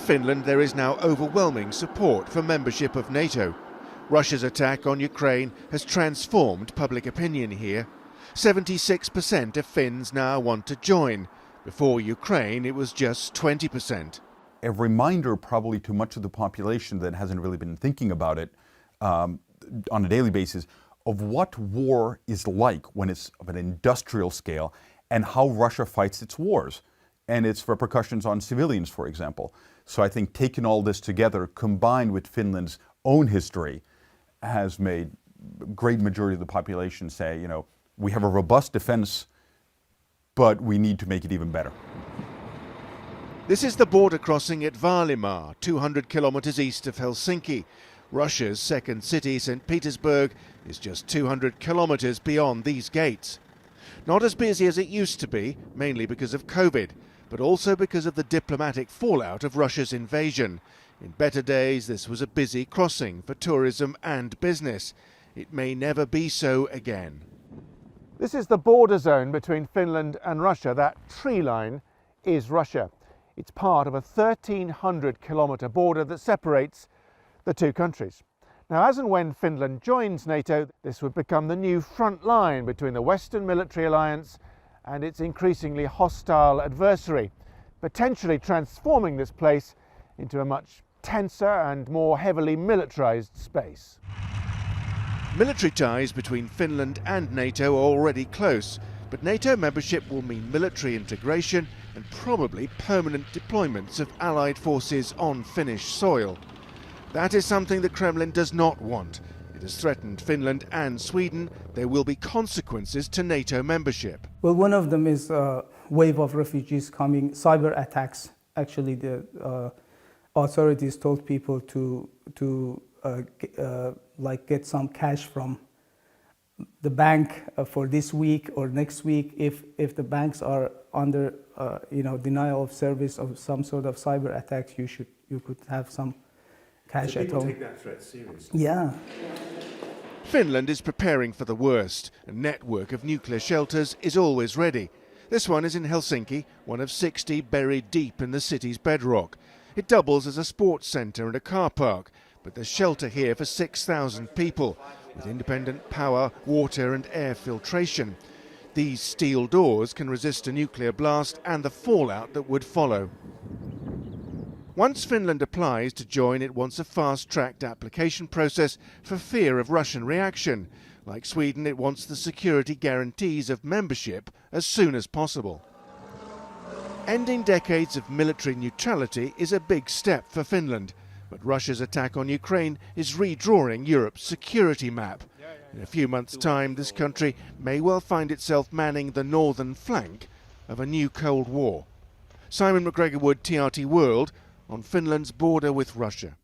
Finland, there is now overwhelming support for membership of NATO. Russia's attack on Ukraine has transformed public opinion here. 76% of Finns now want to join. Before Ukraine, it was just 20%. A reminder probably to much of the population that hasn't really been thinking about it on a daily basis of what war is like when it's of an industrial scale and how Russia fights its wars and its repercussions on civilians, for example. So I think taking all this together, combined with Finland's own history, has made a great majority of the population say, you know, we have a robust defense, but we need to make it even better. This is the border crossing at Vaalimaa, 200 kilometers east of Helsinki. Russia's second city, St. Petersburg, is just 200 kilometers beyond these gates. Not as busy as it used to be, mainly because of COVID, but also because of the diplomatic fallout of Russia's invasion. In better days, this was a busy crossing for tourism and business. It may never be so again. This is the border zone between Finland and Russia. That tree line is Russia. It's part of a 1,300-kilometre border that separates the two countries. Now, as and when Finland joins NATO, this would become the new front line between the Western military alliance and its increasingly hostile adversary, potentially transforming this place into a much tenser and more heavily militarized space. Military ties between Finland and NATO are already close, but NATO membership will mean military integration and probably permanent deployments of Allied forces on Finnish soil. That is something the Kremlin does not want. It has threatened Finland and Sweden. There will be consequences to NATO membership. Well, one of them is a wave of refugees coming, cyber attacks. Actually, the authorities told people to get some cash from the bank for this week or next week. If the banks are under denial of service of some sort of cyber attacks, you could have some cash at home. People take that threat seriously. Yeah. Finland is preparing for the worst. A network of nuclear shelters is always ready. This one is in Helsinki, one of 60 buried deep in the city's bedrock. It doubles as a sports centre and a car park, but there's shelter here for 6,000 people, with independent power, water and air filtration. These steel doors can resist a nuclear blast and the fallout that would follow. Once Finland applies to join, it wants a fast-tracked application process for fear of Russian reaction. Like Sweden, it wants the security guarantees of membership as soon as possible. Ending decades of military neutrality is a big step for Finland, but Russia's attack on Ukraine is redrawing Europe's security map. In a few months' time, this country may well find itself manning the northern flank of a new Cold War. Simon McGregor-Wood, TRT World, on Finland's border with Russia.